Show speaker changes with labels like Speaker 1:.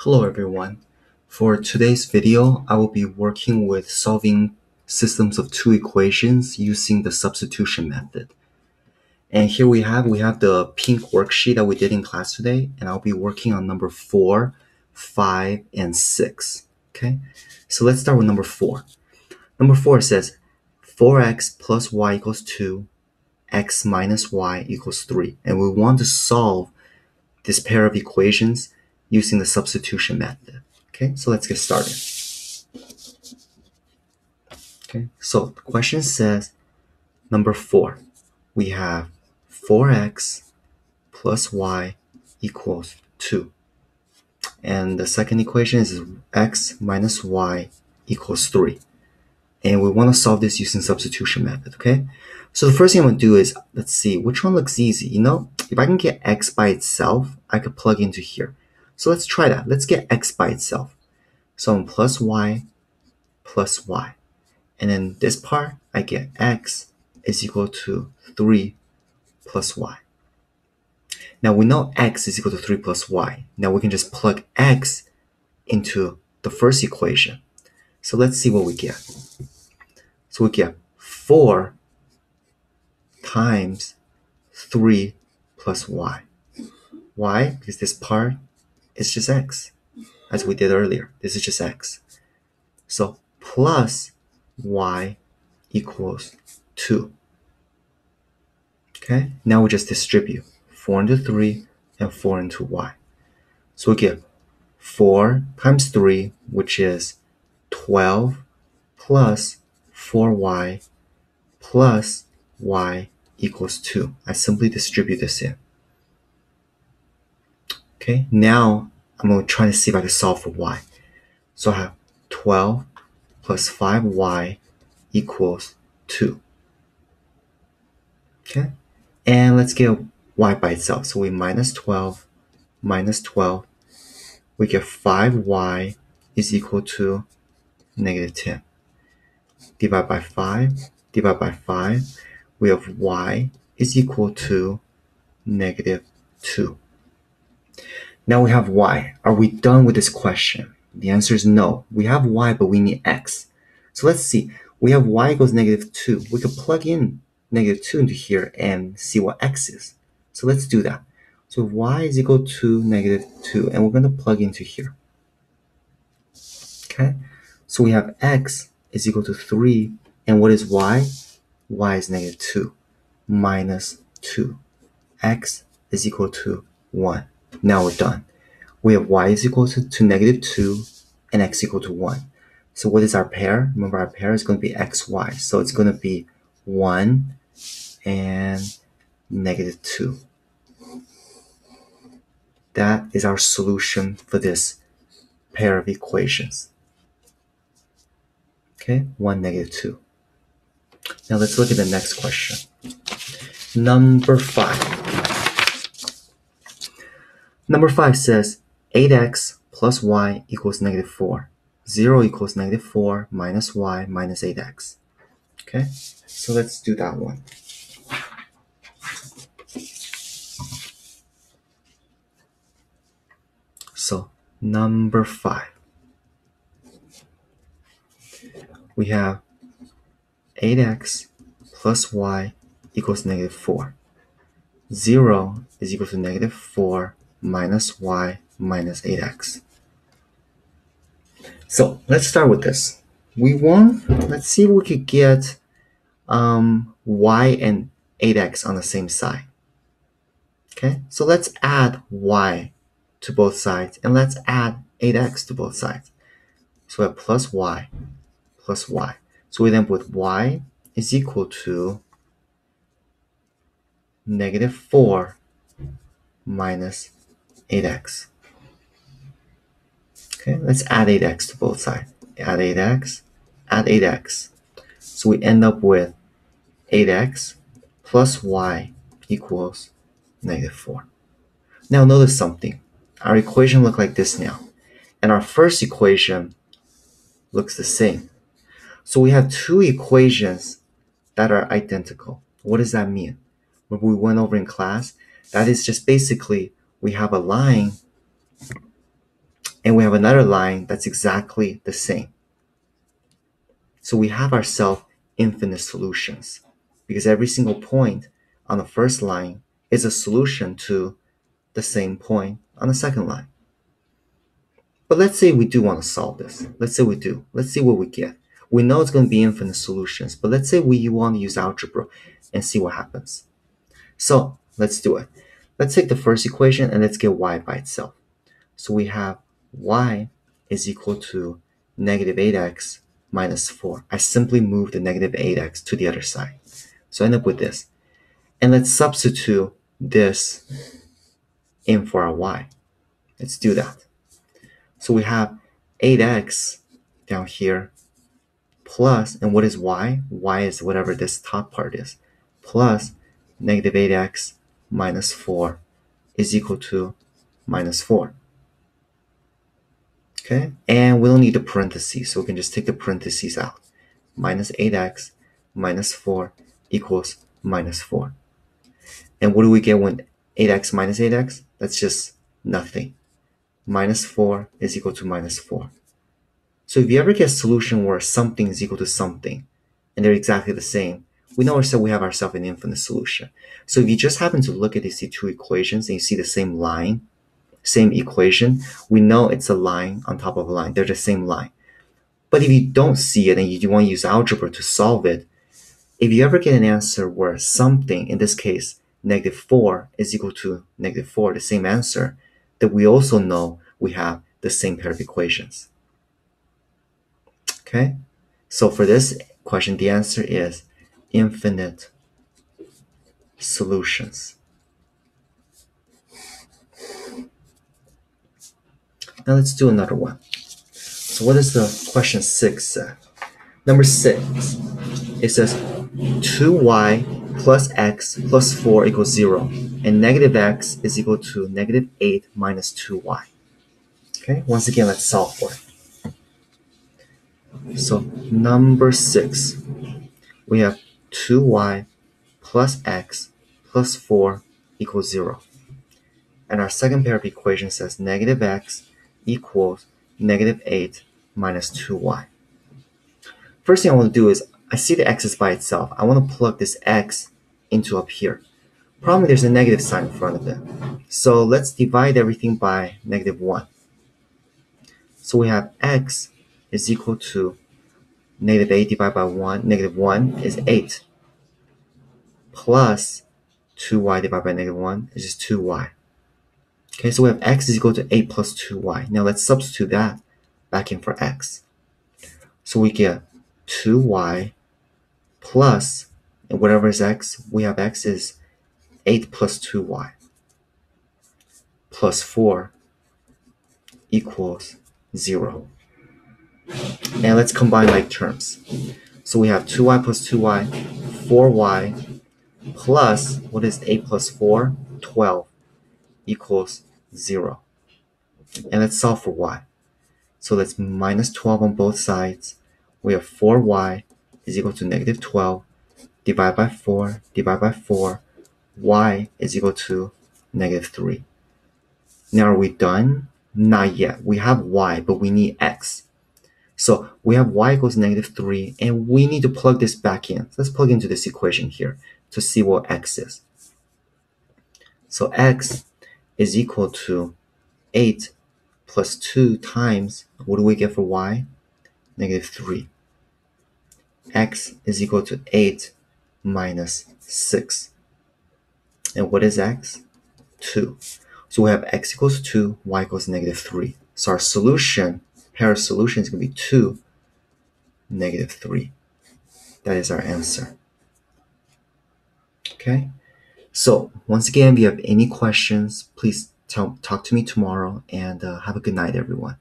Speaker 1: Hello everyone. For today's video, I will be working with solving systems of two equations using the substitution method. And here we have the pink worksheet that we did in class today, and I'll be working on number 4, 5, and 6. Okay, so let's start with number 4. Number 4 says 4x plus y equals 2, x minus y equals 3. And we want to solve this pair of equations using the substitution method. Okay, so let's get started. Okay, so the question says, number 4, we have 4x plus y equals 2. And the second equation is x minus y equals 3. And we want to solve this using substitution method, okay? So the first thing I'm going to do is, let's see, which one looks easy? You know, if I can get x by itself, I could plug into here. So let's try that. Let's get x by itself. So I'm plus y. And then this part, I get x is equal to 3 plus y. Now we know x is equal to 3 plus y. Now we can just plug x into the first equation. So let's see what we get. So we get 4 times 3 plus y. Why? Because this part is just x, as we did earlier. This is just x. So plus y equals 2. Okay, now we just distribute 4 into 3 and 4 into y. So we get 4 times 3, which is 12, plus 4y plus y equals 2. I simply distribute this in. Okay, now I'm going to try to see if I can solve for y. So I have 12 plus 5y equals 2. Okay, and let's get y by itself. So we minus 12, we get 5y is equal to negative 10. Divide by 5, we have y is equal to negative 2. Now we have y. Are we done with this question? The answer is no. We have y, but we need x. So let's see. We have y equals negative 2. We could plug in negative 2 into here and see what x is. So let's do that. So y is equal to negative 2, and we're going to plug into here. Okay? So we have x is equal to 3, and what is y? Y is negative 2 minus 2. X is equal to 1. Now we're done. We have y is equal to negative 2 and x equal to 1. So what is our pair? Remember, our pair is going to be xy. So it's going to be 1 and negative 2. That is our solution for this pair of equations. Okay, 1, negative 2. Now let's look at the next question. Number 5. Number 5 says 8x plus y equals negative 4. 0 equals negative 4 minus y minus 8x. Okay, so let's do that one. So number 5. We have 8x plus y equals negative 4. 0 is equal to negative 4 minus y minus 8x. So let's start with this. Let's see if we could get y and 8x on the same side. Okay, so let's add y to both sides, and let's add 8x to both sides. So we have plus y. So we end up with y is equal to negative 4 minus 8x. Okay, let's add 8x to both sides. Add 8x. So we end up with 8x plus y equals negative 4. Now notice something. Our equation looks like this now. And our first equation looks the same. So we have two equations that are identical. What does that mean? What we went over in class, that is just basically we have a line And we have another line that's exactly the same. So we have ourselves infinite solutions because every single point on the first line is a solution to the same point on the second line. But let's say we do want to solve this. Let's say we do. Let's see what we get. We know it's going to be infinite solutions, but let's say we want to use algebra and see what happens. So let's do it. Let's take the first equation and let's get y by itself. So we have y is equal to negative 8x minus 4. I simply move the negative 8x to the other side. So I end up with this. And let's substitute this in for our y. Let's do that. So we have 8x down here plus, and what is y? Y is whatever this top part is, plus negative 8x minus 4 is equal to minus 4. Okay, and we don't need the parentheses, so we can just take the parentheses out. Minus 8x minus 4 equals minus 4. And what do we get when 8x minus 8x? That's just nothing. Minus 4 is equal to minus 4. So if you ever get a solution where something is equal to something, and they're exactly the same, we know ourselves we have ourselves an infinite solution. So if you just happen to look at these two equations and you see the same line, same equation, we know it's a line on top of a line. They're the same line. But if you don't see it and you want to use algebra to solve it, if you ever get an answer where something, in this case, negative 4 is equal to negative 4, the same answer, then we also know we have the same pair of equations. Okay? So for this question, the answer is infinite solutions. Now let's do another one. So what does the question 6 say? Number 6, it says 2y plus x plus 4 equals 0, and negative x is equal to negative 8 minus 2y. Okay, once again, let's solve for it. So number 6, we have 2y plus x plus 4 equals 0. And our second pair of equations says negative x equals negative 8 minus 2y. First thing I want to do is, I see the x is by itself. I want to plug this x into up here. Problem, there's a negative sign in front of it. So let's divide everything by negative 1. So we have x is equal to negative 8 divided by 1. Negative 1 is 8. Plus 2y divided by negative 1 is just 2y. Okay, so we have x is equal to 8 plus 2y. Now let's substitute that back in for x. So we get 2y plus, and whatever is x, we have x is 8 plus 2y plus 4 equals 0. And let's combine like terms. So we have 2y plus 2y, 4y plus, what is 8 plus 4? 12 equals 0. And let's solve for y. So let's minus 12 on both sides. We have 4y is equal to negative 12. Divide by 4, divide by 4. Y is equal to negative 3. Now are we done? Not yet. We have y, but we need x. So we have y equals negative 3, and we need to plug this back in. Let's plug into this equation here to see what x is. So x is equal to 8 plus 2 times, what do we get for y? Negative 3. X is equal to 8 minus 6. And what is x? 2. So we have x equals 2, y equals negative 3. So our solution, pair of solutions, is going to be 2, negative 3. That is our answer. Okay? So once again, if you have any questions, please talk to me tomorrow, and have a good night, everyone.